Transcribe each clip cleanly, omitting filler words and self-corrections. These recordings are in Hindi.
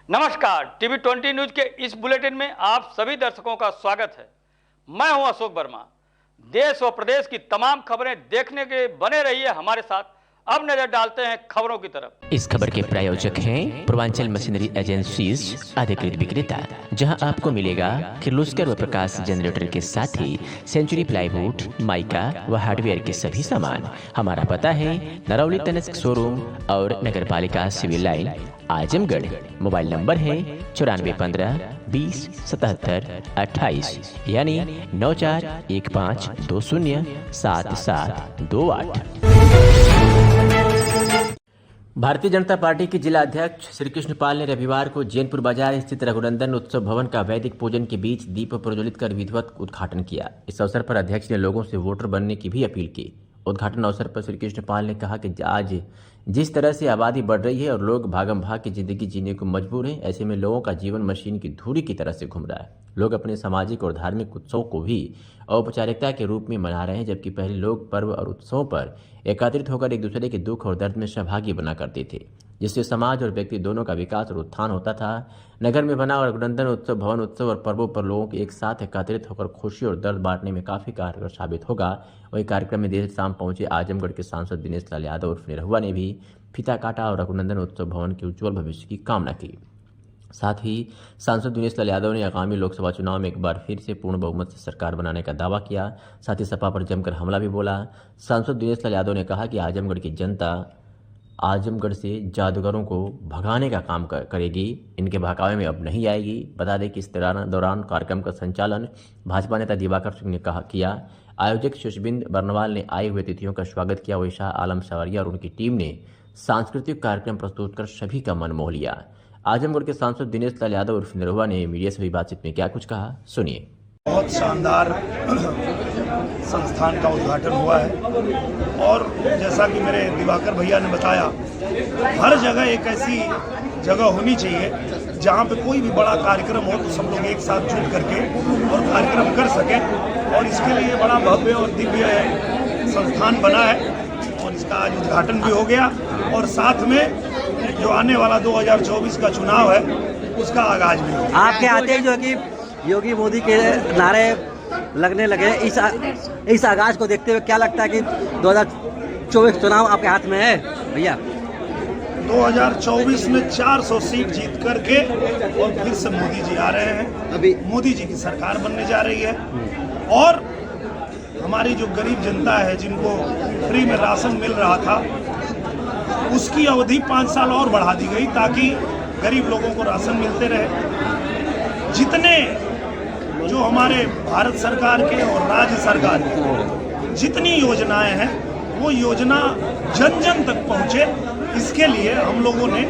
नमस्कार, टीवी 20 न्यूज के इस बुलेटिन में आप सभी दर्शकों का स्वागत है। मैं हूं अशोक वर्मा। देश व प्रदेश की तमाम खबरें देखने के बने रहिए हमारे साथ। अब नजर डालते हैं खबरों की तरफ। इस खबर के प्रायोजक हैं पूर्वांचल मशीनरी एजेंसीज अधिकृत विक्रेता, जहां आपको मिलेगा किर्लोस्कर व प्रकाश जनरेटर के साथ ही सेंचुरी प्लाईवुड, माइका व हार्डवेयर के सभी सामान। हमारा पता है नरौली तनिष्क शोरूम और नगर पालिका civil line, Azamgarh. Mobile number है 9415 20 77 28 यानी 9415207728। भारतीय जनता पार्टी के जिला अध्यक्ष श्री कृष्ण पाल ने रविवार को जैनपुर बाजार स्थित रघुनंदन उत्सव भवन का वैदिक पूजन के बीच दीप प्रज्वलित कर विधिवत उद्घाटन किया। इस अवसर पर अध्यक्ष ने लोगों से वोटर बनने की भी अपील की। उद्घाटन अवसर पर श्री कृष्ण पाल ने कहा कि आज जिस तरह से आबादी बढ़ रही है और लोग भागम भाग की जिंदगी जीने को मजबूर हैं, ऐसे में लोगों का जीवन मशीन की धुरी की तरह से घूम रहा है। लोग अपने सामाजिक और धार्मिक उत्सवों को भी औपचारिकता के रूप में मना रहे हैं, जबकि पहले लोग पर्व और उत्सवों पर एकत्रित होकर एक दूसरे के दुख और दर्द में सहभागी बना करते थे, जिससे समाज और व्यक्ति दोनों का विकास और उत्थान होता था। नगर में बना और रघुनंदन उत्सव भवन उत्सव और पर्वों पर लोगों के एक साथ एकत्रित होकर खुशी और दर्द बांटने में काफी कारगर साबित होगा। वही कार्यक्रम में देर शाम पहुंचे आजमगढ़ के सांसद दिनेश लाल यादव उर्फ निरहुआ ने भी फीता काटा और रघुनंदन उत्सव भवन के उज्जवल भविष्य की कामना की। साथ ही सांसद दिनेश लाल यादव ने आगामी लोकसभा चुनाव में एक बार फिर से पूर्ण बहुमत से सरकार बनाने का दावा किया। साथ ही सपा पर जमकर हमला भी बोला। सांसद दिनेश लाल यादव ने कहा कि आजमगढ़ की जनता आजमगढ़ से जादूगरों को भगाने का काम करेगी, इनके बहकावे में अब नहीं आएगी। बता दें कि इस दौरान कार्यक्रम का संचालन भाजपा नेता दिवाकर सिंह ने किया। आयोजक शशबिंद बर्नवाल ने आए हुए अतिथियों का स्वागत किया। वही शाह आलम सवारिया और उनकी टीम ने सांस्कृतिक कार्यक्रम प्रस्तुत कर सभी का मन मोह लिया। आजमगढ़ के सांसद दिनेश लाल यादव उर्फ निरहुआ ने मीडिया से भी बातचीत में क्या कुछ कहा, सुनिए। बहुत शानदार संस्थान का उद्घाटन हुआ है और जैसा कि मेरे दिवाकर भैया ने बताया, हर जगह एक ऐसी जगह होनी चाहिए जहाँ पे कोई भी बड़ा कार्यक्रम हो तो सब लोग एक साथ जुट करके और कार्यक्रम कर सकें, और इसके लिए बड़ा भव्य और दिव्य संस्थान बना है और इसका आज उद्घाटन भी हो गया। और साथ में जो आने वाला 2024 का चुनाव है उसका आगाज भी हो गया। आपके आते ही जो कि योगी मोदी के नारे लगने लगे, इस आगाज को देखते हुए क्या लगता है कि 2024 चुनाव आपके हाथ में है भैया? 2024 में 400 सीट जीत करके और फिर से मोदी जी आ रहे हैं। अभी मोदी जी की सरकार बनने जा रही है और हमारी जो गरीब जनता है जिनको फ्री में राशन मिल रहा था उसकी अवधि 5 साल और बढ़ा दी गई ताकि गरीब लोगों को राशन मिलते रहे। जितने जो हमारे भारत सरकार के और राज्य सरकार की जितनी योजनाएं हैं वो योजना जन जन तक पहुंचे, इसके लिए हम लोगों ने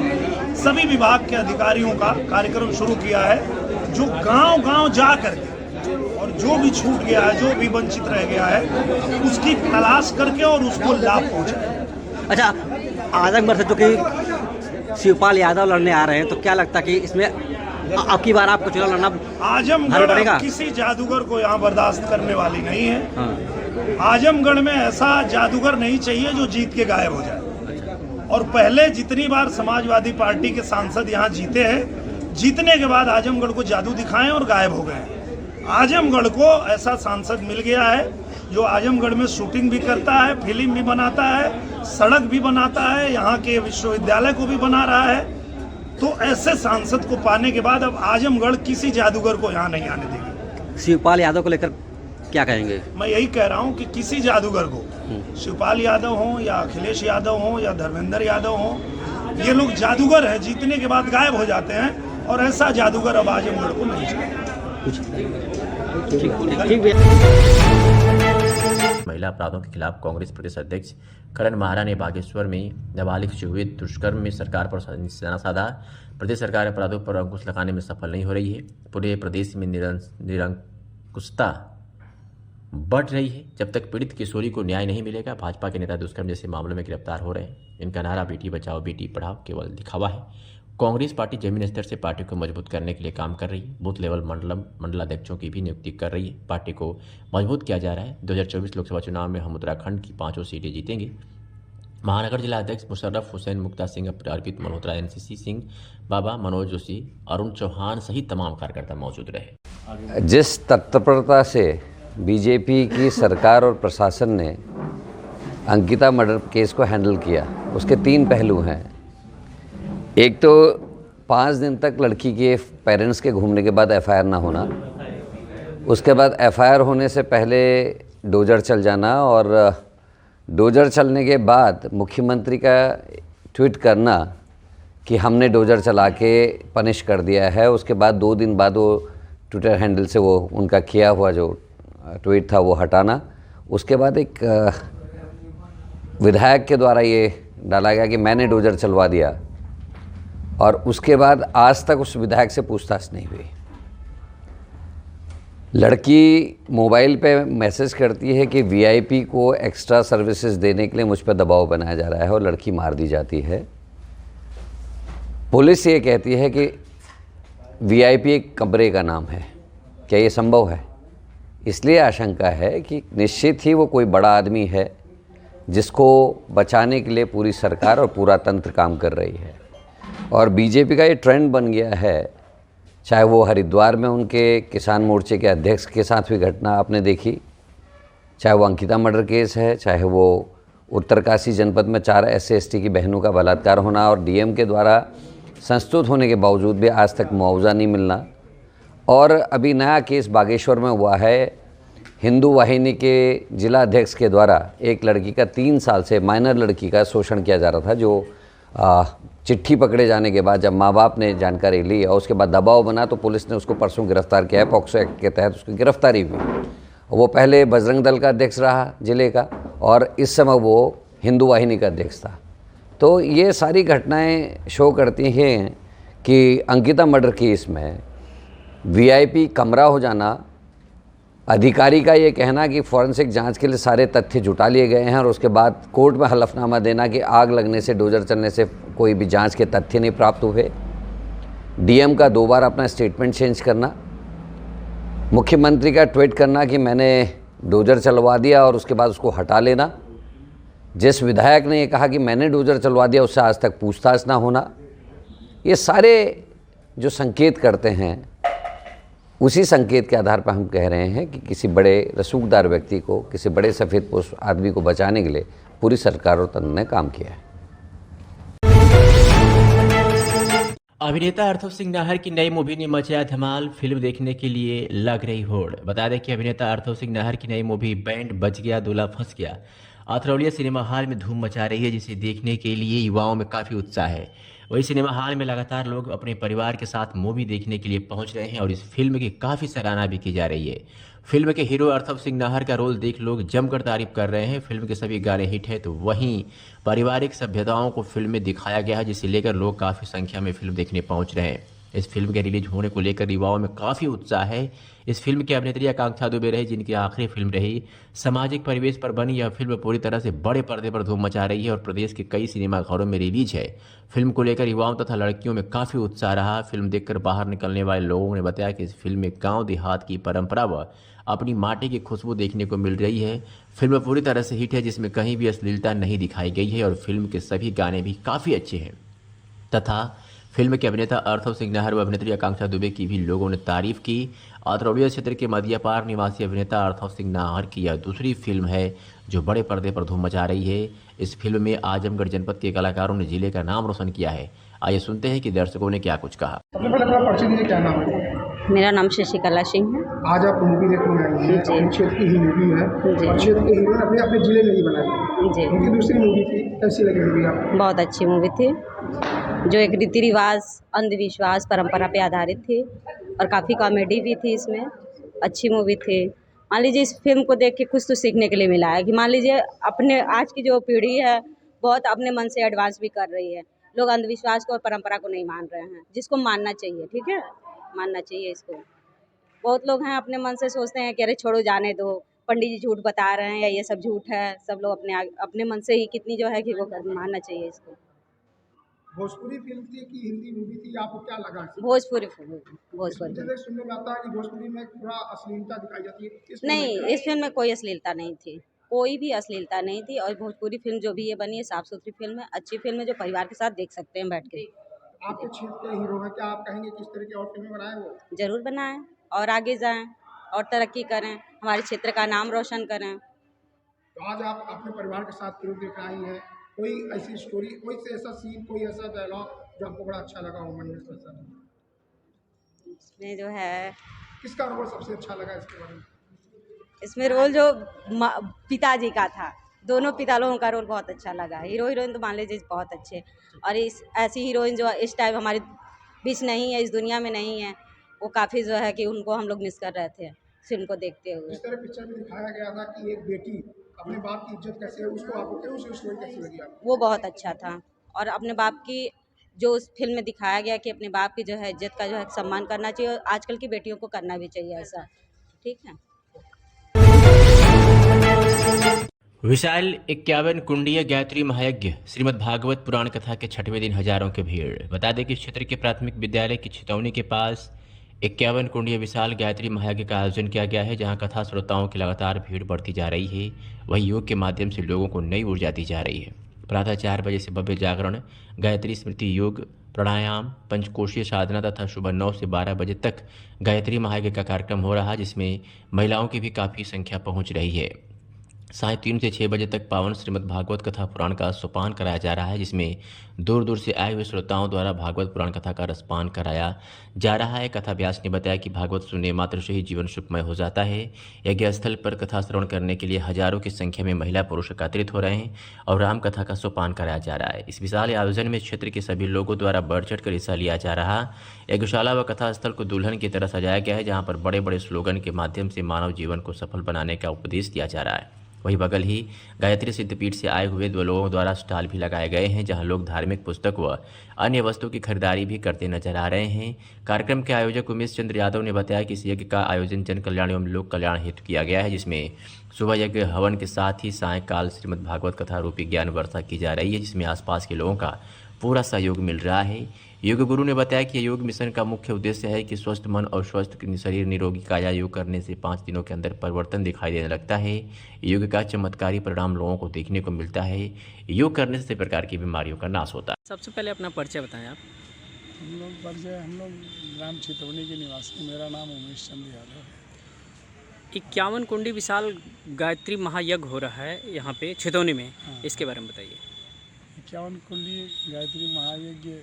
सभी विभाग के अधिकारियों का कार्यक्रम शुरू किया है, जो गांव-गांव जा करके और जो भी छूट गया है, जो भी वंचित रह गया है, उसकी तलाश करके और उसको लाभ पहुंचाए। अच्छा, आजमगढ़ से जो कि शिवपाल यादव लड़ने आ रहे हैं, तो क्या लगता है कि इसमें अब की बार आपको चुनाव लड़ना आजमगढ़ किसी जादूगर को यहाँ बर्दाश्त करने वाली नहीं है। हाँ। आजमगढ़ में ऐसा जादूगर नहीं चाहिए जो जीत के गायब हो जाए। और पहले जितनी बार समाजवादी पार्टी के सांसद यहाँ जीते हैं, जीतने के बाद आजमगढ़ को जादू दिखाएं और गायब हो गए। आजमगढ़ को ऐसा सांसद मिल गया है जो आजमगढ़ में शूटिंग भी करता है, फिल्म भी बनाता है, सड़क भी बनाता है, यहाँ के विश्वविद्यालय को भी बना रहा है। तो ऐसे सांसद को पाने के बाद अब आजमगढ़ किसी जादूगर को यहाँ नहीं आने देगी। शिवपाल यादव को लेकर क्या कहेंगे? मैं यही कह रहा हूँ कि किसी जादूगर को, शिवपाल यादव हो या अखिलेश यादव हो या धर्मेंद्र यादव हो, ये लोग जादूगर हैं, जीतने के बाद गायब हो जाते हैं और ऐसा जादूगर अब आजमगढ़ को नहीं चाहिए। महिला अपराधों के खिलाफ कांग्रेस प्रदेश अध्यक्ष करण माहरा ने बागेश्वर में नाबालिग से हुए दुष्कर्म में सरकार पर निशाना साधा। प्रदेश सरकार अपराधों पर अंकुश लगाने में सफल नहीं हो रही है। पूरे प्रदेश में निरंकुशता बढ़ रही है। जब तक पीड़ित किशोरी को न्याय नहीं मिलेगा, भाजपा के नेता दुष्कर्म जैसे मामलों में गिरफ्तार हो रहे हैं। इनका नारा बेटी बचाओ बेटी पढ़ाओ केवल दिखावा है। कांग्रेस पार्टी जमीन स्तर से पार्टी को मजबूत करने के लिए काम कर रही है। बूथ लेवल मंडलाध्यक्षों की भी नियुक्ति कर रही है। पार्टी को मजबूत किया जा रहा है। 2024 लोकसभा चुनाव में हम उत्तराखंड की 5 सीटें जीतेंगे। महानगर जिला अध्यक्ष मुशर्रफ हुसैन, मुक्ता सिंह, अर्पित मल्होत्रा, एनसीसी सिंह, बाबा मनोज जोशी, अरुण चौहान सहित तमाम कार्यकर्ता मौजूद रहे। जिस तत्परता से बीजेपी की सरकार और प्रशासन ने अंकिता मर्डर केस को हैंडल किया, उसके 3 पहलू हैं। एक तो 5 दिन तक लड़की के पेरेंट्स के घूमने के बाद एफआईआर ना होना, उसके बाद एफआईआर होने से पहले डोजर चल जाना, और डोजर चलने के बाद मुख्यमंत्री का ट्वीट करना कि हमने डोजर चला के पनिश कर दिया है। उसके बाद 2 दिन बाद वो ट्विटर हैंडल से वो उनका किया हुआ जो ट्वीट था वो हटाना। उसके बाद एक विधायक के द्वारा ये डाला गया कि मैंने डोजर चलवा दिया, और उसके बाद आज तक उस विधायक से पूछताछ नहीं हुई। लड़की मोबाइल पे मैसेज करती है कि वीआईपी को एक्स्ट्रा सर्विसेज देने के लिए मुझ पर दबाव बनाया जा रहा है, और लड़की मार दी जाती है। पुलिस ये कहती है कि वीआईपी एक कमरे का नाम है। क्या ये संभव है? इसलिए आशंका है कि निश्चित ही वो कोई बड़ा आदमी है जिसको बचाने के लिए पूरी सरकार और पूरा तंत्र काम कर रही है। और बीजेपी का ये ट्रेंड बन गया है, चाहे वो हरिद्वार में उनके किसान मोर्चे के अध्यक्ष के साथ हुई घटना आपने देखी, चाहे वो अंकिता मर्डर केस है, चाहे वो उत्तरकाशी जनपद में 4 SC/ST की बहनों का बलात्कार होना और डीएम के द्वारा संस्तुत होने के बावजूद भी आज तक मुआवजा नहीं मिलना, और अभी नया केस बागेश्वर में हुआ है। हिंदू वाहिनी के जिला अध्यक्ष के द्वारा एक लड़की का 3 साल से माइनर लड़की का शोषण किया जा रहा था, जो चिट्ठी पकड़े जाने के बाद जब माँ बाप ने जानकारी ली और उसके बाद दबाव बना तो पुलिस ने उसको परसों गिरफ्तार किया है। पॉक्सो एक्ट के तहत उसकी गिरफ्तारी हुई। वो पहले बजरंग दल का अध्यक्ष रहा जिले का, और इस समय वो हिंदू वाहिनी का अध्यक्ष था। तो ये सारी घटनाएं शो करती हैं कि अंकिता मर्डर केस में वीआईपी कमरा हो जाना, अधिकारी का ये कहना कि फॉरेंसिक जांच के लिए सारे तथ्य जुटा लिए गए हैं, और उसके बाद कोर्ट में हलफनामा देना कि आग लगने से, डोजर चलने से कोई भी जांच के तथ्य नहीं प्राप्त हुए, डीएम का 2 बार अपना स्टेटमेंट चेंज करना, मुख्यमंत्री का ट्वीट करना कि मैंने डोजर चलवा दिया और उसके बाद उसको हटा लेना, जिस विधायक ने ये कहा कि मैंने डोजर चलवा दिया उससे आज तक पूछताछ ना होना, ये सारे जो संकेत करते हैं, उसी संकेत के आधार पर हम कह रहे हैं कि किसी बड़े रसूखदार व्यक्ति को, किसी बड़े सफ़ेदपोश आदमी को बचाने के लिए पूरी सरकार और तंत्र ने काम किया है। अभिनेता अर्थव सिंह नाहर की नई मूवी ने मचाया धमाल, फिल्म देखने के लिए लग रही होड़। बता दें कि अभिनेता अर्थव सिंह नाहर की नई मूवी बैंड बज गया दूल्हा फंस गया अथरौलिया सिनेमा हॉल में धूम मचा रही है, जिसे देखने के लिए युवाओं में काफ़ी उत्साह है। वही सिनेमा हॉल में लगातार लोग अपने परिवार के साथ मूवी देखने के लिए पहुंच रहे हैं और इस फिल्म की काफ़ी सराहना भी की जा रही है। फिल्म के हीरो अर्थव सिंह नाहर का रोल देख लोग जमकर तारीफ कर रहे हैं। फिल्म के सभी गाने हिट हैं, तो वहीं पारिवारिक सभ्यताओं को फिल्म में दिखाया गया है, जिसे लेकर लोग काफ़ी संख्या में फिल्म देखने पहुंच रहे हैं। इस फिल्म के रिलीज होने को लेकर युवाओं में काफ़ी उत्साह है। इस फिल्म की अभिनेत्री आकांक्षा दुबे रही, जिनकी आखिरी फिल्म रही। सामाजिक परिवेश पर बनी यह फिल्म पूरी तरह से बड़े पर्दे पर धूम मचा रही है और प्रदेश के कई सिनेमा घरों में रिलीज है। फिल्म को लेकर युवाओं तथा लड़कियों में काफ़ी उत्साह रहा। फिल्म देखकर बाहर निकलने वाले लोगों ने बताया कि इस फिल्म में गाँव देहात की परंपरा व अपनी माटी की खुशबू देखने को मिल रही है। फिल्म पूरी तरह से हिट है, जिसमें कहीं भी अश्लीलता नहीं दिखाई गई है और फिल्म के सभी गाने भी काफ़ी अच्छे हैं तथा फिल्म के अभिनेता अर्थव सिंह नाहर व अभिनेत्री आकांक्षा दुबे की भी लोगों ने तारीफ की। अथरौलिया क्षेत्र के मदियापार निवासी अभिनेता अर्थव सिंह नाहर की यह दूसरी फिल्म है जो बड़े पर्दे पर धूम मचा रही है। इस फिल्म में आजमगढ़ जनपद के कलाकारों ने जिले का नाम रोशन किया है। आइए सुनते हैं कि दर्शकों ने क्या कुछ कहा। सबसे पहले अपना परिचय दीजिए, क्या नाम है? मेरा नाम शशिकला सिंह है। आज आप मूवी देखने आई हैं, जी। अपने क्षेत्र की ही मूवी है जी। और क्षेत्र के हीरो ने अपने अपने जिले में ही बनाई। जी, उनकी दूसरी मूवी थी, कैसी लगी मूवी आपको? बहुत अच्छी मूवी थी, जो एक रीति रिवाज, अंधविश्वास, परंपरा पे आधारित थी और काफ़ी कॉमेडी भी थी इसमें। अच्छी मूवी थी। मान लीजिए इस फिल्म को देख के कुछ तो सीखने के लिए मिला है कि मान लीजिए अपने आज की जो पीढ़ी है बहुत अपने मन से एडवांस भी कर रही है। लोग अंधविश्वास को और परंपरा को नहीं मान रहे हैं, जिसको मानना चाहिए। ठीक है, मानना चाहिए इसको। बहुत लोग हैं अपने मन से सोचते हैं कि अरे छोड़ो, जाने दो, पंडित जी झूठ बता रहे हैं या ये सब झूठ है। सब लोग अपने मन से ही कितनी जो है कि वो मानना चाहिए इसको। भोजपुरी फिल्म थी कि हिंदी मूवी थी, आपको क्या लगा? भोजपुरी फिल्म, भोजपुरी। जैसे सुनने में आता है कि भोजपुरी में थोड़ा अश्लीलता दिखाई जाती है, इस फिल्म नहीं, में इस फिल्म में कोई अश्लीलता नहीं थी। कोई भी अश्लीलता नहीं थी। और भोजपुरी फिल्म जो भी ये बनी है साफ सुथरी फिल्म है, अच्छी फिल्म है जो परिवार के साथ देख सकते हैं बैठ के। आपके क्षेत्र के हीरो हैं, क्या आप कहेंगे किस तरह की और फिल्में बनाए वो? जरूर बनाएं और आगे जाएं और तरक्की करें, हमारे क्षेत्र का नाम रोशन करें। तो आज आप अपने परिवार के साथ फिल्म देख आई हैं, कोई ऐसी स्टोरी, कोई ऐसा सीन, कोई ऐसा डायलॉग जो आपको बड़ा अच्छा लगा हो मन में सर? इसमें जो है, किसका रोल सबसे अच्छा लगा इसके बारे में? इसमें रोल जो पिताजी का था, दोनों पिता लोगों का रोल बहुत अच्छा लगा। हीरो हीरोइन तो मान लीजिए बहुत अच्छे, और इस ऐसी हीरोइन जो इस टाइम हमारे बीच नहीं है, इस दुनिया में नहीं है, वो काफ़ी जो है कि उनको हम लोग मिस कर रहे थे फिल्म को देखते हुए। इस तरह पिक्चर में दिखाया गया था कि एक बेटी अपने बाप की इज्जत कैसे है, उसको आपको क्या उस स्टोरी कैसी लगी आपको? वो बहुत अच्छा था, और अपने बाप की जो उस फिल्म में दिखाया गया कि अपने बाप की जो है इज्जत का जो है सम्मान करना चाहिए, और आजकल की बेटियों को करना भी चाहिए ऐसा। ठीक है। विशाल 51 कुंडीय गायत्री महायज्ञ श्रीमद् भागवत पुराण कथा के 6वें दिन हजारों की भीड़। बता दें कि इस क्षेत्र के प्राथमिक विद्यालय की छितौनी के पास 51 कुंडीय विशाल गायत्री महायज्ञ का आयोजन किया गया है, जहां कथा श्रोताओं की लगातार भीड़ बढ़ती जा रही है। वहीं योग के माध्यम से लोगों को नई ऊर्जा दी जा रही है। प्रातः 4 बजे से भव्य जागरण, गायत्री स्मृति, योग, प्राणायाम, पंचकोशीय साधना तथा सुबह 9 से 12 बजे तक गायत्री महायज्ञ का कार्यक्रम हो रहा है, जिसमें महिलाओं की भी काफ़ी संख्या पहुंच रही है। साढ़े 3 से 6 बजे तक पावन श्रीमद् भागवत कथा पुराण का सोपान कराया जा रहा है, जिसमें दूर दूर से आए हुए श्रोताओं द्वारा भागवत पुराण कथा का रसपान कराया जा रहा है। कथा व्यास ने बताया कि भागवत सुनने मात्र से ही जीवन सुखमय हो जाता है। यज्ञ स्थल पर कथा श्रवण करने के लिए हजारों की संख्या में महिला पुरुष एकत्रित हो रहे हैं और राम कथा का सोपान कराया जा रहा है। इस विशाल आयोजन में क्षेत्र के सभी लोगों द्वारा बढ़ चढ़ कर हिस्सा लिया जा रहा। यज्ञशाला व कथा स्थल को दुल्हन की तरह सजाया गया है, जहाँ पर बड़े बड़े स्लोगन के माध्यम से मानव जीवन को सफल बनाने का उपदेश दिया जा रहा है। वहीं बगल ही गायत्री सिद्धपीठ से आए हुए 2 लोगों द्वारा स्टॉल भी लगाए गए हैं, जहां लोग धार्मिक पुस्तक व अन्य वस्तुओं की खरीदारी भी करते नजर आ रहे हैं। कार्यक्रम के आयोजक उमेश चंद्र यादव ने बताया कि इस यज्ञ का आयोजन जन कल्याण एवं लोक कल्याण हेतु किया गया है, जिसमें सुबह यज्ञ हवन के साथ ही सायंकाल श्रीमद् भागवत कथा रूपी ज्ञान वर्षा की जा रही है, जिसमें आसपास के लोगों का पूरा सहयोग मिल रहा है। योग गुरु ने बताया कि योग मिशन का मुख्य उद्देश्य है कि स्वस्थ मन और स्वस्थ शरीर निरोगी काया योग करने से 5 दिनों के अंदर परिवर्तन दिखाई देने लगता है। योग का चमत्कारी परिणाम लोगों को देखने को मिलता है। योग करने से सभी प्रकार की बीमारियों का नाश होता है। सबसे पहले अपना परिचय बताएं आप। हम लोग ग्राम छितौनी के निवासी, मेरा नाम उमेश चंद्र यादव है। 51 कुंडी विशाल गायत्री महायज्ञ हो रहा है यहाँ पे छितौनी में, इसके बारे में बताइए। 51 कुंडी गायत्री महायज्ञ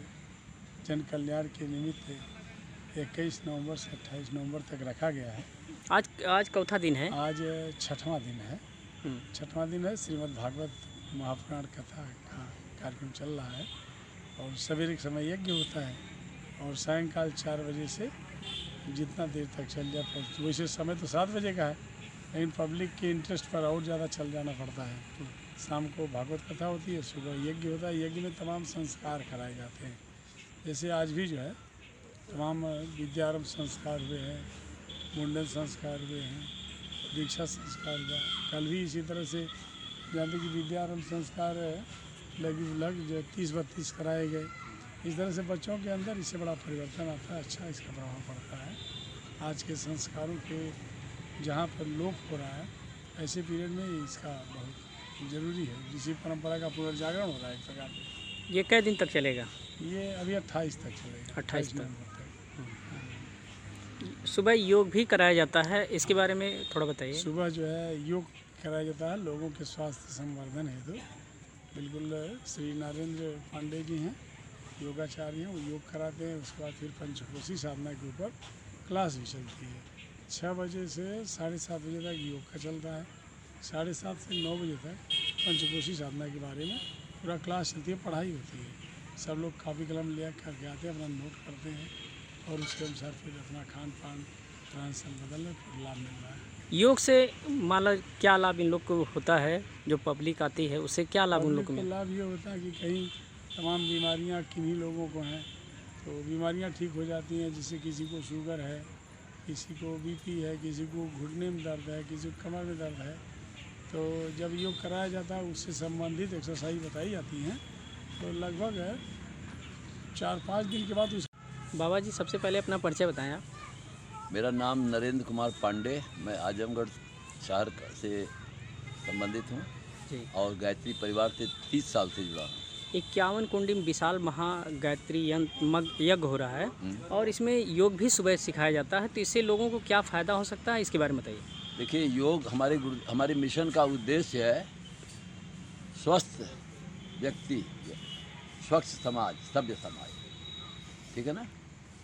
जन कल्याण के निमित्त 21 नवंबर से 28 नवंबर तक रखा गया है। आज चौथा दिन है। आज 6वां दिन है। 6वां दिन है। श्रीमद् भागवत महापुराण कथा का कार्यक्रम चल रहा है और सवेरे के समय यज्ञ होता है और सायंकाल 4 बजे से जितना देर तक चल जाता है। वैसे समय तो 7 बजे का है, लेकिन पब्लिक के इंटरेस्ट पर और ज़्यादा चल जाना पड़ता है। शाम को भागवत कथा होती है, सुबह यज्ञ होता है। यज्ञ में तमाम संस्कार कराए जाते हैं। जैसे आज भी जो है तमाम विद्यारंभ संस्कार हुए हैं, मुंडन संस्कार हुए हैं, दीक्षा संस्कार हुआ। कल भी इसी तरह से जानते कि विद्यारंभ संस्कार लगभग जो 30-32 कराए गए। इस तरह से बच्चों के अंदर इससे बड़ा परिवर्तन आता है, अच्छा इसका प्रभाव पड़ता है। आज के संस्कारों के जहाँ पर लोप हो रहा है, ऐसे पीरियड में इसका बहुत ज़रूरी है। जिसी परंपरा का पुनर्जागरण हो रहा है एक प्रकार से। ये कै दिन तक चलेगा? ये अभी 28 तक चलेगा। 28 तक। सुबह योग भी कराया जाता है, इसके बारे में थोड़ा बताइए। सुबह जो है योग कराया जाता है लोगों के स्वास्थ्य संवर्धन हेतु। बिल्कुल श्री नरेंद्र पांडे जी हैं, योगाचार्य हैं, वो योग कराते हैं। उसके बाद फिर पंचकोशी साधना के ऊपर क्लास भी चलती है। 6 बजे से 7:30 बजे तक योग का चलता है। 7:30 से 9 बजे तक पंचकोशी साधना के बारे में पूरा क्लास चलती है, पढ़ाई होती है। सब लोग कापी कलम लिया करके आते हैं, अपना नोट करते हैं और उसके अनुसार फिर अपना खान पान रहन सहन बदलने फिर लाभ मिल रहा है। योग से मान लो क्या लाभ इन लोग को होता है? जो पब्लिक आती है उससे क्या लाभ उन लोग को मिलता है? लाभ ये होता है कि कहीं तमाम बीमारियां किन्हीं लोगों को हैं तो बीमारियां ठीक हो जाती हैं। जैसे किसी को शुगर है, किसी को बीपी है, किसी को घुटने में दर्द है, किसी को कमर में दर्द है, तो जब योग कराया जाता है उससे संबंधित एक्सरसाइज बताई जाती हैं। तो लगभग 4-5 दिन के बाद उस बाबा जी सबसे पहले अपना परिचय बताएं आप। मेरा नाम नरेंद्र कुमार पांडे, मैं आजमगढ़ शहर से संबंधित हूँ जी। और गायत्री परिवार से 30 साल से जुड़ा हूँ। 51 कुंडिम विशाल महागायत्री यज्ञ हो रहा है और इसमें योग भी सुबह सिखाया जाता है, तो इससे लोगों को क्या फ़ायदा हो सकता है, इसके बारे में बताइए। देखिए, योग हमारे मिशन का उद्देश्य है स्वस्थ व्यक्ति, स्वच्छ समाज, सभ्य समाज, ठीक है ना।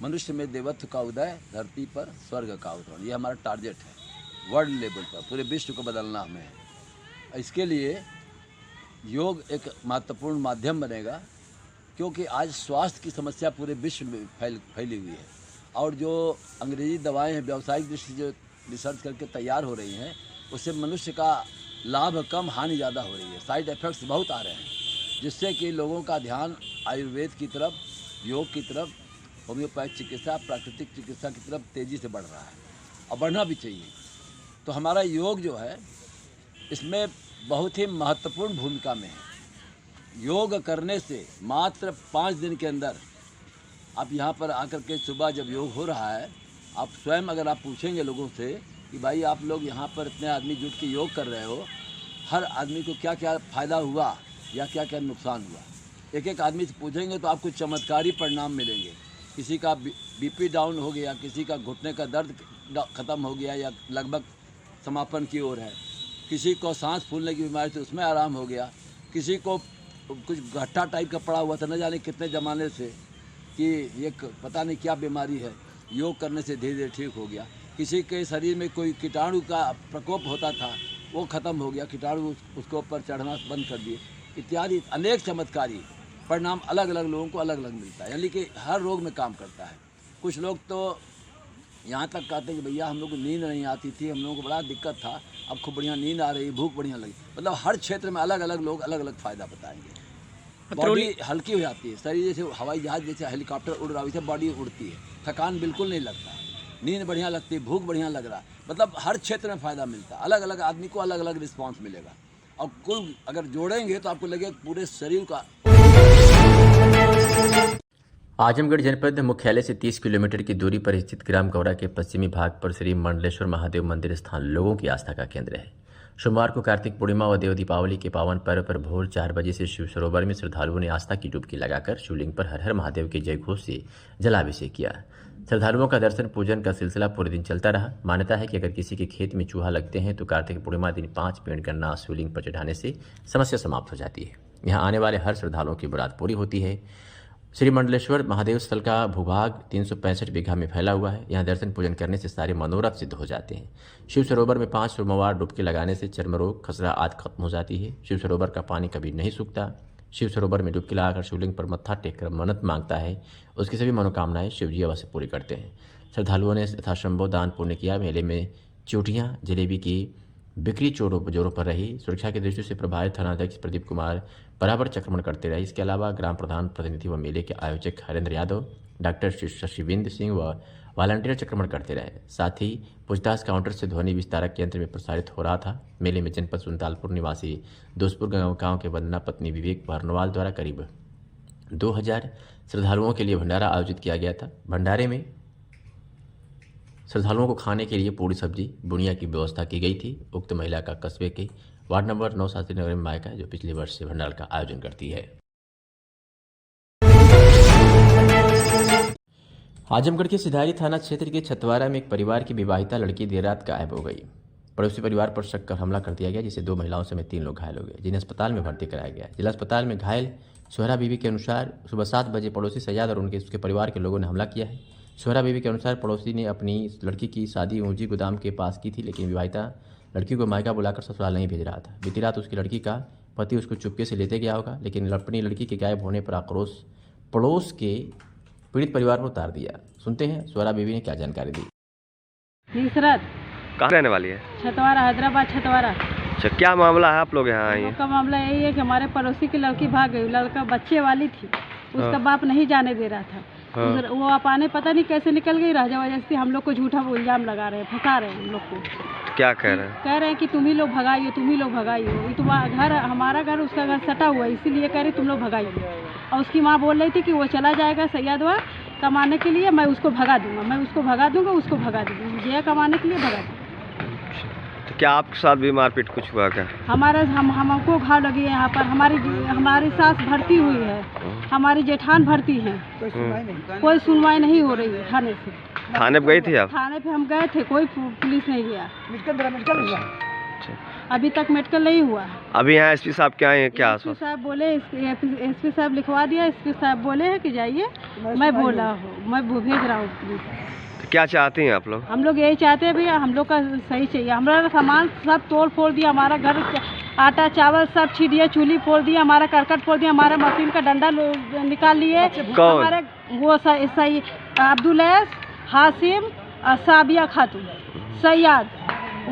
मनुष्य में देवत्व का उदय, धरती पर स्वर्ग का अवतरण, ये हमारा टारगेट है। वर्ल्ड लेवल पर पूरे विश्व को बदलना हमें है। इसके लिए योग एक महत्वपूर्ण माध्यम बनेगा, क्योंकि आज स्वास्थ्य की समस्या पूरे विश्व में फैली हुई है और जो अंग्रेजी दवाएं हैं व्यावसायिक दृष्टि से जो रिसर्च करके तैयार हो रही हैं, उससे मनुष्य का लाभ कम हानि ज़्यादा हो रही है। साइड इफ़ेक्ट्स बहुत आ रहे हैं, जिससे कि लोगों का ध्यान आयुर्वेद की तरफ, योग की तरफ, होम्योपैथ चिकित्सा, प्राकृतिक चिकित्सा की तरफ तेज़ी से बढ़ रहा है और बढ़ना भी चाहिए। तो हमारा योग जो है इसमें बहुत ही महत्वपूर्ण भूमिका में है। योग करने से मात्र 5 दिन के अंदर आप यहाँ पर आकर के सुबह जब योग हो रहा है, आप स्वयं अगर आप पूछेंगे लोगों से कि भाई आप लोग यहाँ पर इतने आदमी जुट के योग कर रहे हो, हर आदमी को क्या क्या फ़ायदा हुआ या क्या क्या नुकसान हुआ, एक एक आदमी से पूछेंगे तो आपको चमत्कारी परिणाम मिलेंगे। किसी का बीपी डाउन हो गया, किसी का घुटने का दर्द ख़त्म हो गया या लगभग समापन की ओर है, किसी को सांस फूलने की बीमारी थी उसमें आराम हो गया, किसी को कुछ गट्ठा टाइप का पड़ा हुआ था न जाने कितने ज़माने से कि ये पता नहीं क्या बीमारी है, योग करने से धीरे धीरे ठीक हो गया। किसी के शरीर में कोई कीटाणु का प्रकोप होता था वो ख़त्म हो गया, कीटाणु उसके ऊपर चढ़ना बंद कर दिए, इत्यादि अनेक चमत्कारी परिणाम अलग अलग लोगों को अलग अलग मिलता है, यानी कि हर रोग में काम करता है। कुछ लोग तो यहाँ तक कहते हैं कि भैया हम लोग को नींद नहीं आती थी, हम लोगों को बड़ा दिक्कत था, अब खूब बढ़िया नींद आ रही, भूख बढ़िया लगी। मतलब हर क्षेत्र में अलग अलग लोग अलग अलग फ़ायदा बताएंगे। बॉडी हल्की हो जाती है, शरीर जैसे हवाई जहाज़ जैसे हेलीकॉप्टर उड़ रहा है वैसे बॉडी उड़ती है, थकान बिल्कुल नहीं लगता, नींद बढ़िया लगती है, भूख बढ़िया लग रहा है। मतलब हर क्षेत्र में फ़ायदा मिलता है, अलग अलग आदमी को अलग अलग रिस्पॉन्स मिलेगा और कुल अगर जोड़ेंगे तो आपको लगेगा पूरे शरीर का। आजमगढ़ जनपद मुख्यालय से 30 किलोमीटर की दूरी पर स्थित ग्राम गौरा के पश्चिमी भाग पर श्री मंडलेश्वर महादेव मंदिर स्थान लोगों की आस्था का केंद्र है। सोमवार को कार्तिक पूर्णिमा व देव दीपावली के पावन पर्व पर भोर 4 बजे से शिव सरोवर में श्रद्धालुओं ने आस्था की डुबकी लगाकर शिवलिंग पर हर हर महादेव के जयघोष से जलाभिषेक किया। श्रद्धालुओं का दर्शन पूजन का सिलसिला पूरे दिन चलता रहा। मान्यता है कि अगर किसी के खेत में चूहा लगते हैं तो कार्तिक पूर्णिमा दिन 5 पेड़ गन्ना शिवलिंग पर चढ़ाने से समस्या समाप्त हो जाती है। यहाँ आने वाले हर श्रद्धालुओं की मुराद पूरी होती है। श्री मंडलेश्वर महादेव स्थल का भूभाग 365 बीघा में फैला हुआ है। यहाँ दर्शन पूजन करने से सारे मनोरथ सिद्ध हो जाते हैं। शिव सरोवर में 5 सोमवार डुबकी लगाने से चर्म रोग, खसरा आदि खत्म हो जाती है। शिव सरोवर का पानी कभी नहीं सूखता। शिव सरोवर में डुबकी लगाकर शिवलिंग पर मत्था टेककर मन्नत मांगता है, उसकी सभी मनोकामनाएं शिवजी अवश्य पूरी करते हैं। श्रद्धालुओं ने यथासंभव दान पुण्य किया। मेले में चूटियाँ जलेबी की बिक्री जोरों पर रही। सुरक्षा की दृष्टि से प्रभारी थानाध्यक्ष प्रदीप कुमार बराबर चक्रमण करते रहे। इसके अलावा ग्राम प्रधान प्रतिनिधि व मेले के आयोजक हरेंद्र यादव, डॉक्टर शशिविंद सिंह व वॉलंटियर चक्रमण करते रहे। साथ ही पूछताछ काउंटर से ध्वनि विस्तारक यंत्र में प्रसारित हो रहा था। मेले में जनपद सुल्तानपुर निवासी दोस्तपुर गांव के वंदना पत्नी विवेक बर्नवाल द्वारा करीब 2000 श्रद्धालुओं के लिए भंडारा आयोजित किया गया था। भंडारे में श्रद्धालुओं को खाने के लिए पूरी सब्जी बुनिया की व्यवस्था की गई थी। उक्त महिला का कस्बे के वार्ड नंबर 9 शास्त्री नगर में मायका है, जो पिछले वर्ष से भंडार का आयोजन करती है। आजमगढ़ के सिधारी थाना क्षेत्र के छतवारा में एक परिवार की विवाहिता लड़की देर रात गायब हो गई। पड़ोसी परिवार पर शक कर हमला कर दिया गया, जिससे 2 महिलाओं समेत 3 लोग घायल हो गए, जिन्हें अस्पताल में भर्ती कराया गया। जिला अस्पताल में घायल सोहरा बीवी के अनुसार सुबह 7 बजे पड़ोसी सैयद और उसके परिवार के लोगों ने हमला किया है। सोहरा बीवी के अनुसार पड़ोसी ने अपनी लड़की की शादी ऊंची गोदाम के पास की थी, लेकिन विवाहिता लड़की को मायका बुलाकर ससुराल नहीं भेज रहा था। बीती रात उसकी लड़की का पति उसको चुपके से लेते गया होगा, लेकिन अपनी लड़की के गायब होने पर आक्रोश पड़ोस के पीड़ित परिवार पर उतार दिया। सुनते हैं सोहरा बीवी ने क्या जानकारी दी। नुसरत कहाँ रहने वाली है? छतवारा, हैदराबाद छतवारा। अच्छा, क्या मामला है आप लोग यहाँ आए? का मामला यही है कि हमारे पड़ोसी की लड़की भाग गई। लड़का बच्चे वाली थी, उसका बाप नहीं जाने दे रहा था। वो अपाने पता नहीं कैसे निकल गई। राजा वजह हम लोग को झूठा इल्जाम लगा रहे हैं, फंसा रहे हैं हम लोग को। क्या कह रहे हैं? कह रहे हैं कि तुम ही लोग भगाइए, तुम ही लोग भगाइए। तुम्हारा घर, हमारा घर, उसका घर सटा हुआ है, इसीलिए कह रही तुम लोग भगाइए। और उसकी माँ बोल रही थी कि वो चला जाएगा सैयदवा कमाने के लिए, मैं उसको भगा दूंगा, मैं उसको भगा दूंगा, उसको भगा दूंगी, मुझे कमाने के लिए भगा दूंगा। तो क्या आपके साथ भी मारपीट कुछ हुआ क्या? हमको घाव लगी है यहाँ पर। हमारी सास भर्ती हुई है, हमारी जेठान भर्ती है, कोई सुनवाई नहीं हो रही है थाने से। थाने पे गई थी आप? थाने पे हम गए थे, कोई पुलिस नहीं गया। मेडिकल हुआ अभी तक, मेडिकल नहीं हुआ। अभी यहाँ एसपी साहब क्या है, क्या एसपी साहब बोले, एसपी साहब लिखवा दिया। एसपी साहब बोले हैं कि जाइए, मैं बोला हूँ, मैं भेज रहा हूँ पुलिस। तो क्या चाहती हैं आप लोग? हम लोग यही चाहते हैं भैया, हम लोग का सही चाहिए। हमारा सामान सब तोड़ फोड़ दिया, हमारा घर आटा चावल सब छीन दिया, चूल्ही फोड़ दिया, हमारा करकट फोड़ दिया, हमारा मशीन का डंडा निकाल लिए। हमारे वो सही अब्दुल हासिम और साबिया खातून सैयद,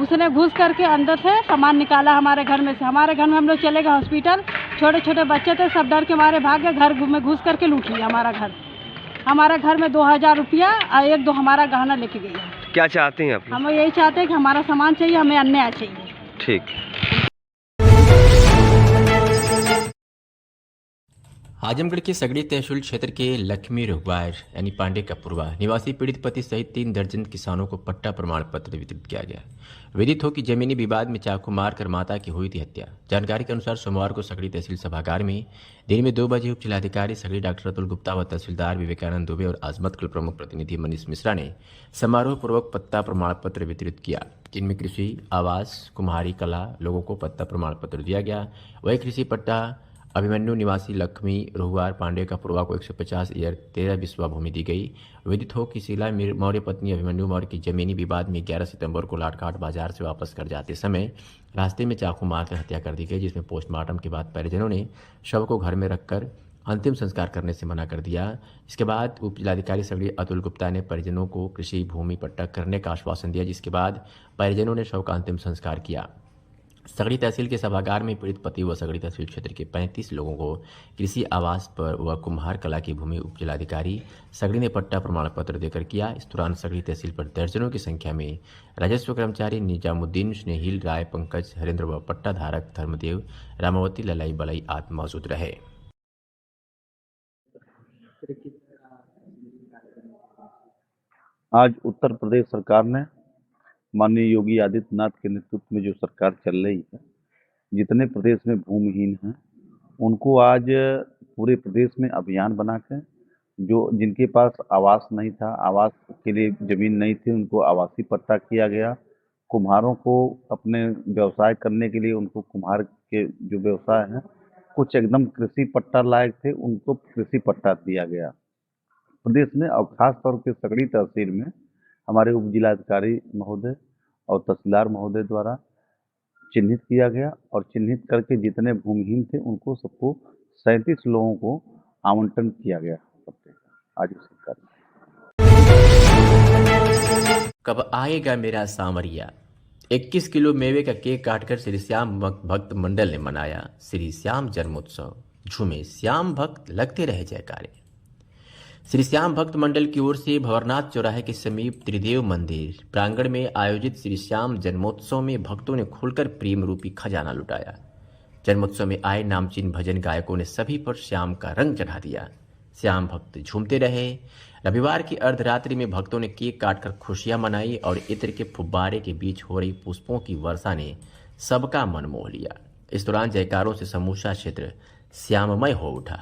उसने घुस करके अंदर से सामान निकाला हमारे घर में से। हमारे घर में हम लोग चले गए हॉस्पिटल, छोटे छोटे बच्चे थे, सब डर के मारे भाग गए। घर में घुस करके लूट लिया हमारा घर। हमारे घर में 2000 रुपया और 1-2 हमारा गहना लेके गई है। क्या चाहती हैं आप? हम यही चाहते हैं कि हमारा सामान चाहिए, हमें अन्याय चाहिए। ठीक। आजमगढ़ के सगड़ी तहसील क्षेत्र के लक्ष्मी रुगवार यानी पांडे का पूर्वा निवासी पीड़ित पति सहित 3 दर्जन किसानों को पट्टा प्रमाण पत्र वितरित किया गया। विदित हो कि जमीनी विवाद में चाकू मारकर माता की हुई थी हत्या। जानकारी के अनुसार सोमवार को सगड़ी तहसील सभागार में दिन में 2 बजे उप जिलाधिकारी सगड़ी डॉक्टर अतुल गुप्ता व तहसीलदार विवेकानंद दुबे और आजमत क्लब प्रमुख प्रतिनिधि मनीष मिश्रा ने समारोह पूर्वक पट्टा प्रमाण पत्र वितरित किया, जिनमें कृषि, आवास, कुम्हारी कला लोगों को पट्टा प्रमाण पत्र दिया गया। वही कृषि पट्टा अभिमन्यु निवासी लक्ष्मी रोहवार पांडे का पूर्वा को 150 एकड़ 13 बिस्वा भूमि दी गई। विदित हो कि शीला मौर्य पत्नी अभिमन्यु मौर्य की जमीनी विवाद में 11 सितंबर को लाटघाट बाजार से वापस कर जाते समय रास्ते में चाकू मारकर हत्या कर दी गई, जिसमें पोस्टमार्टम के बाद परिजनों ने शव को घर में रखकर अंतिम संस्कार करने से मना कर दिया। इसके बाद उप जिलाधिकारी सगड़ी अतुल गुप्ता ने परिजनों को कृषि भूमि पट्टा करने का आश्वासन दिया, जिसके बाद परिजनों ने शव का अंतिम संस्कार किया। सगड़ी तहसील के सभागार में पीड़ित पति व सगड़ी तहसील क्षेत्र के 35 लोगों को कृषि आवास पर व कुम्हार कला की भूमि उप जिलाधिकारी सगड़ी ने पट्टा प्रमाण पत्र देकर किया। इस दौरान सगड़ी तहसील पर दर्जनों की संख्या में राजस्व कर्मचारी निजामुद्दीन, स्नेहिल राय, पंकज, हरेंद्र व पट्टा धारक धर्मदेव, रामावती, ललाई बलाई आदि मौजूद रहे। आज उत्तर प्रदेश सरकार ने माननीय योगी आदित्यनाथ के नेतृत्व में जो सरकार चल रही है, जितने प्रदेश में भूमिहीन हैं उनको आज पूरे प्रदेश में अभियान बना के जो जिनके पास आवास नहीं था, आवास के लिए जमीन नहीं थी, उनको आवासीय पट्टा किया गया। कुम्हारों को अपने व्यवसाय करने के लिए उनको कुम्हार के जो व्यवसाय हैं कुछ एकदम कृषि पट्टा लायक थे, उनको कृषि पट्टा दिया गया प्रदेश में। और खास तौर पे सगड़ी तहसील में हमारे उप जिलाधिकारी महोदय और तहसीलदार महोदय द्वारा चिन्हित किया गया और चिन्हित करके जितने भूमिहीन थे उनको सबको 37 लोगों को आवंटन किया गया आज सरकार। कब आएगा मेरा सांवरिया। 21 किलो मेवे का केक काटकर श्री श्याम भक्त मंडल ने मनाया श्री श्याम जन्मोत्सव। झूमे श्याम भक्त, लगते रहे जयकारे। श्री श्याम भक्त मंडल की ओर से भंवरनाथ चौराहे के समीप त्रिदेव मंदिर प्रांगण में आयोजित श्री श्याम जन्मोत्सव में भक्तों ने खुलकर प्रेम रूपी खजाना लुटाया। जन्मोत्सव में आए नामचीन भजन गायकों ने सभी पर श्याम का रंग चढ़ा दिया। श्याम भक्त झूमते रहे। रविवार की अर्धरात्रि में भक्तों ने केक काटकर खुशियां मनाई और इत्र के फुब्बारे के बीच हो रही पुष्पों की वर्षा ने सबका मन मोह लिया। इस दौरान जयकारों से समूचा क्षेत्र श्याममय हो उठा।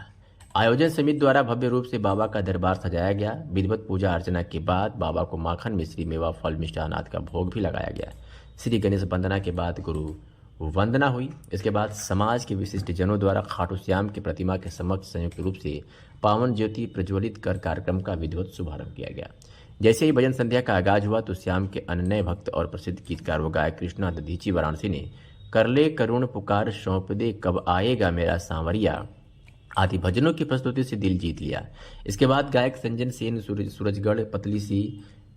आयोजन समिति द्वारा भव्य रूप से बाबा का दरबार सजाया गया। विधिवत पूजा अर्चना के बाद बाबा को माखन, मिश्री, मेवा, फल, मिष्ठान आदि का भोग भी लगाया गया। श्री गणेश वंदना के बाद गुरु वंदना हुई। इसके बाद समाज के विशिष्ट जनों द्वारा खाटू श्याम की प्रतिमा के समक्ष संयुक्त रूप से पावन ज्योति प्रज्वलित कर कार्यक्रम का विधिवत शुभारंभ किया गया। जैसे ही भजन संध्या का आगाज हुआ तो श्याम के अनन्य भक्त और प्रसिद्ध गीतकार व गायक कृष्णा दधीची वाराणसी ने करले करुण पुकार सौंप दे, कब आएगा मेरा सांवरिया आदि भजनों की प्रस्तुति से दिल जीत लिया। इसके बाद गायक संजन सेन सूरजगढ़, पतली सी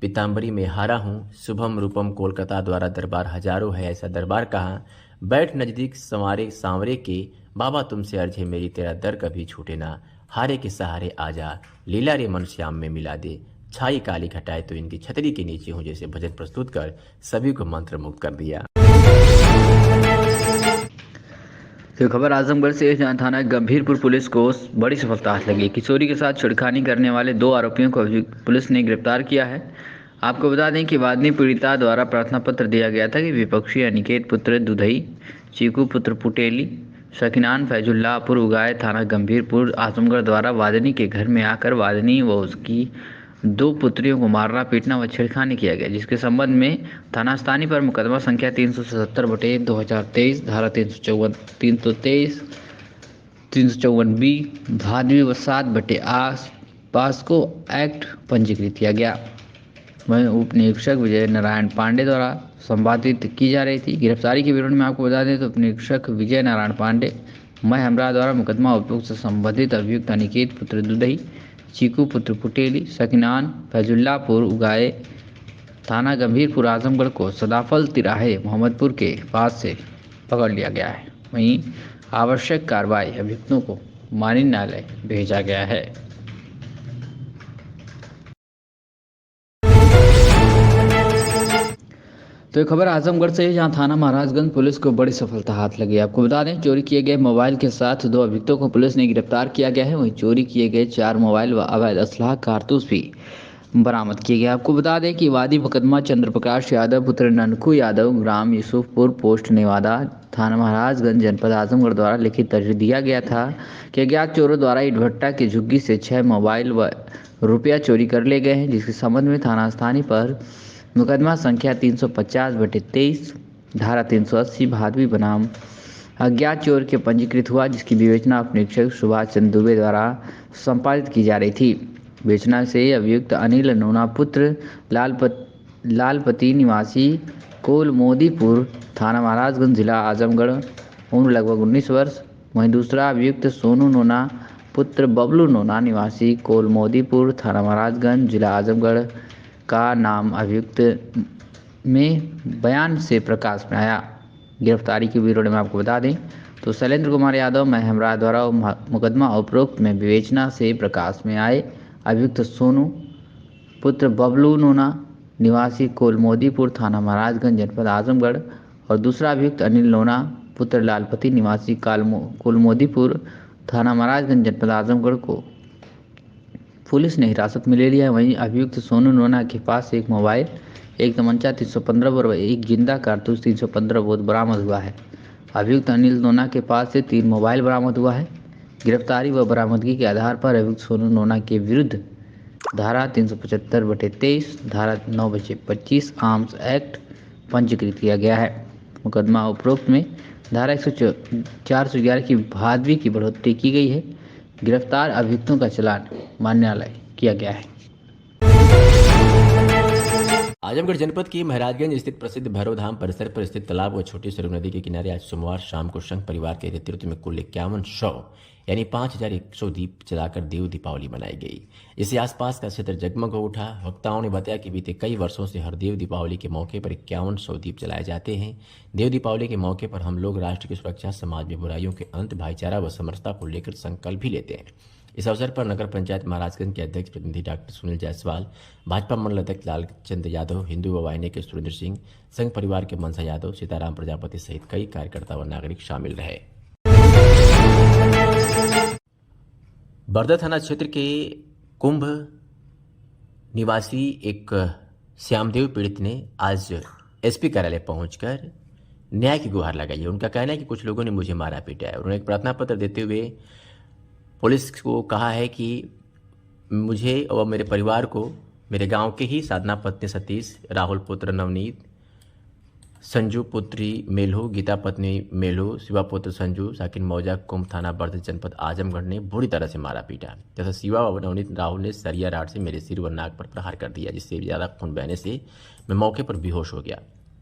पीताम्बरी में हारा हूँ, शुभम रूपम कोलकाता द्वारा दरबार हजारों है ऐसा दरबार कहा, बैठ नजदीक संवारे सांवरे के, बाबा तुमसे अर्ज है मेरी तेरा दर कभी छूटे ना, हारे के सहारे आजा, लीला रे मन श्याम में मिला दे, छाई काली घटाए तो इनकी छतरी के नीचे हूँ जैसे भजन प्रस्तुत कर सभी को मंत्र मुक्त कर दिया। तो खबर आजमगढ़ से थाना गंभीरपुर पुलिस को बड़ी सफलता हाथ लगी। किशोरी के साथ छेड़खानी करने वाले 2 आरोपियों को पुलिस ने गिरफ्तार किया है। आपको बता दें कि वादनी पीड़िता द्वारा प्रार्थना पत्र दिया गया था कि विपक्षी अनिकेत पुत्र दुधई, चीकू पुत्र पुटेली, शकीनान फैजुल्लापुर उगाए थाना गंभीरपुर आजमगढ़ द्वारा वादनी के घर में आकर वादनी व उसकी 2 पुत्रियों को मारना पीटना व छेड़खानी किया गया, जिसके संबंध में थाना स्थानीय पर मुकदमा संख्या 377/2023 धारा 323 354B भादवी व 7/8 पास्को एक्ट पंजीकृत किया गया। वहीं उप निरीक्षक विजय नारायण पांडे द्वारा संपादित की जा रही थी। गिरफ्तारी के विवरण में आपको बता दें तो उप निरीक्षक विजय नारायण पांडे मैं हमरा द्वारा मुकदमा उपयुक्त से संबंधित अभियुक्त अनिकेत पुत्र दुधई, चीकू पुत्र पुटेली, शकीनान फैजुल्लापुर उगाए थाना गंभीरपुर आजमगढ़ को सदाफल तिराहे मोहम्मदपुर के पास से पकड़ लिया गया है। वहीं आवश्यक कार्रवाई अभियुक्तों को माननीय न्यायालय भेजा गया है। तो ये खबर आजमगढ़ से है, जहां थाना महाराजगंज पुलिस को बड़ी सफलता हाथ लगी। आपको बता दें चोरी किए गए मोबाइल के साथ 2 अभियुक्तों को पुलिस ने गिरफ्तार किया गया है। वहीं चोरी किए गए 4 मोबाइल व अवैध असलाह कारतूस भी बरामद किए गए। आपको बता दें कि वादी मुकदमा चंद्रप्रकाश यादव पुत्र ननकू यादव ग्राम यूसुफपुर पोस्ट नेवादा थाना महाराजगंज जनपद आजमगढ़ द्वारा लिखित दर्ज दिया गया था कि अज्ञात चोरों द्वारा ईट भट्टा की झुग्गी से 6 मोबाइल व रुपया चोरी कर ले गए हैं, जिसके संबंध में थाना स्थानीय पर मुकदमा संख्या 350/23 धारा 380 भादवी बनाम अज्ञात चोर के पंजीकृत हुआ, जिसकी विवेचना उप निरीक्षक सुभाष चंद्र दुबे द्वारा संपादित की जा रही थी। विवेचना से अभियुक्त अनिल नोना पुत्र लालपति निवासी कोल मोदीपुर थाना महाराजगंज जिला आजमगढ़ उम्र लगभग 19 वर्ष। वहीं दूसरा अभियुक्त सोनू नोना पुत्र बबलू नोना निवासी कोल मोदीपुर थाना महाराजगंज जिला आजमगढ़ का नाम अभियुक्त में बयान से प्रकाश में आया। गिरफ्तारी के विवरण में आपको बता दें तो शैलेंद्र कुमार यादव मैं हमरा द्वारा मुकदमा उपरोक्त में विवेचना से प्रकाश में आए अभियुक्त सोनू पुत्र बबलू नोना निवासी कोलमोदीपुर थाना महाराजगंज जनपद आजमगढ़ और दूसरा अभियुक्त अनिल नोना पुत्र लालपति निवासी कोलमोदीपुर थाना महाराजगंज जनपद आजमगढ़ को पुलिस ने हिरासत में ले लिया है। वहीं अभियुक्त सोनू नोना के पास से 1 मोबाइल, 1 तमंचा 315 बोर व 1 जिंदा कारतूस 315 बोर बरामद हुआ है। अभियुक्त अनिल नोना के पास से 3 मोबाइल बरामद हुआ है। गिरफ्तारी व बरामदगी के आधार पर अभियुक्त सोनू नोना के विरुद्ध धारा 375/23 धारा 9/25 आर्म्स एक्ट पंजीकृत किया गया है। मुकदमा उपरोक्त में धारा 411 की भादवी की बढ़ोतरी की गई है। गिरफ्तार अभियुक्तों का चालान मान्यालय किया गया है। आजमगढ़ जनपद के महाराजगंज स्थित प्रसिद्ध भैरव धाम परिसर पर स्थित तालाब व छोटी सरयू नदी के किनारे आज सोमवार शाम को संघ परिवार के नेतृत्व में कुल 5100 यानी 5100 दीप जलाकर देव दीपावली मनाई गई। इससे आसपास का क्षेत्र जगमग हो उठा। वक्ताओं ने बताया कि बीते कई वर्षों से हर देव दीपावली के मौके पर 5100 दीप जलाए जाते हैं। देव दीपावली के मौके पर हम लोग राष्ट्र की सुरक्षा, समाज में बुराइयों के अंत, भाईचारा व समरसता को लेकर संकल्प भी लेते हैं। इस अवसर पर नगर पंचायत महाराजगंज के अध्यक्ष प्रतिनिधि डॉक्टर सुनील जायसवाल, भाजपा मंडल अध्यक्ष लालचंद यादव, हिंदू व वाहिनी के सुरेंद्र सिंह, संघ परिवार के मनसा यादव, सीताराम प्रजापति सहित कई कार्यकर्ता व नागरिक शामिल रहे। बरदा थाना क्षेत्र के कुंभ निवासी एक श्यामदेव पीड़ित ने आज एसपी कार्यालय पहुंचकर न्याय की गुहार लगाई है। उनका कहना है कि कुछ लोगों ने मुझे मारा पीटा है। उन्होंने एक प्रार्थना पत्र देते हुए पुलिस को कहा है कि मुझे और मेरे परिवार को, मेरे गांव के ही साधना पत्नी सतीश, राहुल पुत्र नवनीत, संजू पुत्री मेलू, गीता पत्नी मेलू, शिवा पुत्र संजू, साकिन मौजा, कुंभ थाना बर्द जनपद आजमगढ़ ने बुरी तरह से मारा पीटा तथा शिवा व नवनीत राहुल ने सरिया राड से मेरे सिर व नाक पर प्रहार कर दिया, जिससे ज़्यादा खून बहने से मैं मौके पर बेहोश हो गया।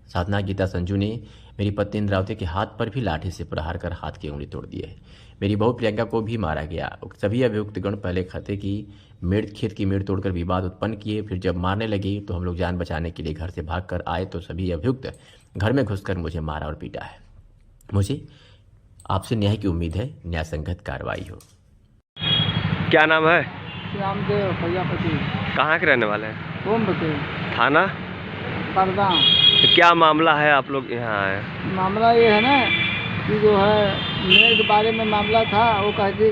साधना गीता संजू ने मेरी पत्नी इंद्रावती के हाथ पर भी लाठी से प्रहार कर हाथ की उंगली तोड़ दी है। मेरी बहू प्रियंका को भी मारा गया। सभी अभियुक्तगण पहले खाते की खेत की मेड़ तोड़कर विवाद उत्पन्न किए। फिर जब मारने लगे तो हम लोग जान बचाने के लिए घर से भागकर आए तो सभी अभियुक्त घर में घुसकर मुझे मारा और पीटा है। मुझे आपसे न्याय की उम्मीद है, न्याय संगत कार्रवाई हो। क्या नाम है? श्यामदेव प्रजापति। कहाँ के रहने वाले हैं? कुंभ के। थाना बरदा। तो क्या मामला है, आप लोग यहाँ आए? मामला ये है ना कि जो है मेरे के बारे में मामला था। वो कहती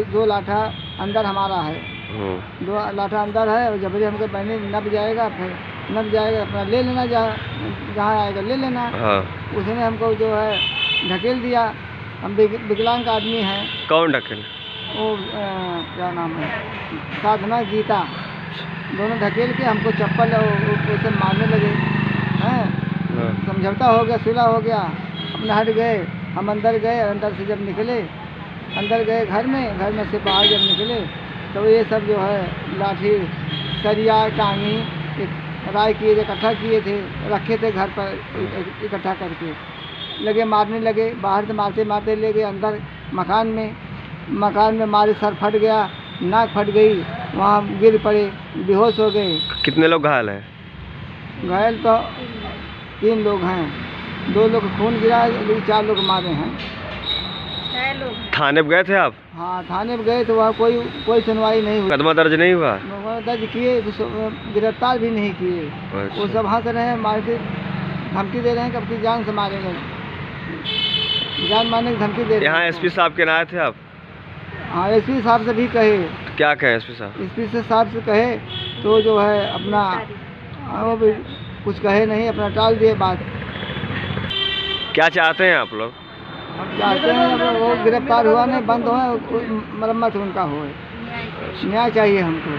1-2 लाठा अंदर हमारा है, 2 लाठा अंदर है और जबरी हमको बहने न जाएगा। फिर नप जाएगा अपना ले लेना, जहाँ आएगा ले लेना। हाँ। उसने हमको जो है ढकेल दिया। हम विकलांग आदमी हैं। कौन ढकेल? वो क्या नाम है, साधना गीता, दोनों ढकेल के हमको चप्पल उसे मारने लगे हैं। समझौता हो गया, सुलह हो गया, अपने हट गए। हम अंदर गए, अंदर से जब निकले, अंदर गए घर में से बाहर जब निकले तो ये सब जो है लाठी सरिया टांगी राय किए इकट्ठा किए थे, रखे थे घर पर इकट्ठा करके, लगे मारने लगे। बाहर से मारते मारते ले गए अंदर मकान में मारे, सर फट गया, नाक फट गई, वहाँ गिर पड़े, बेहोश हो गए। कितने लोग घायल हैं? घायल तो 3 लोग हैं, 2 लोग खून गिरा, 4 लोग मारे हैं। थाने पे गए थे आप? हाँ, थाने पे गए तो वहाँ कोई सुनवाई नहीं हुई। मुकदमा दर्ज नहीं हुआ? मुकदमा दर्ज किए, गिरफ्तार भी नहीं किए। अच्छा। वो सब हंस रहे हैं, मार के धमकी दे रहे हैं कि अपनी जान से मारेंगे, जान मारने की धमकी दे रहे हैं। यहाँ एसपी साहब के नाम थे आप? हाँ, एसपी साहब से भी कहे। क्या कहे एसपी साहब? एसपी साहब से कहे तो जो है अपना वो भी कुछ कहे नहीं, अपना टाल दिए बात। क्या चाहते हैं आप लोग? हम चाहते हैं अब वो गिरफ्तार हुआ नहीं, बंद हो, मरम्मत उनका हो, न्याय चाहिए हमको।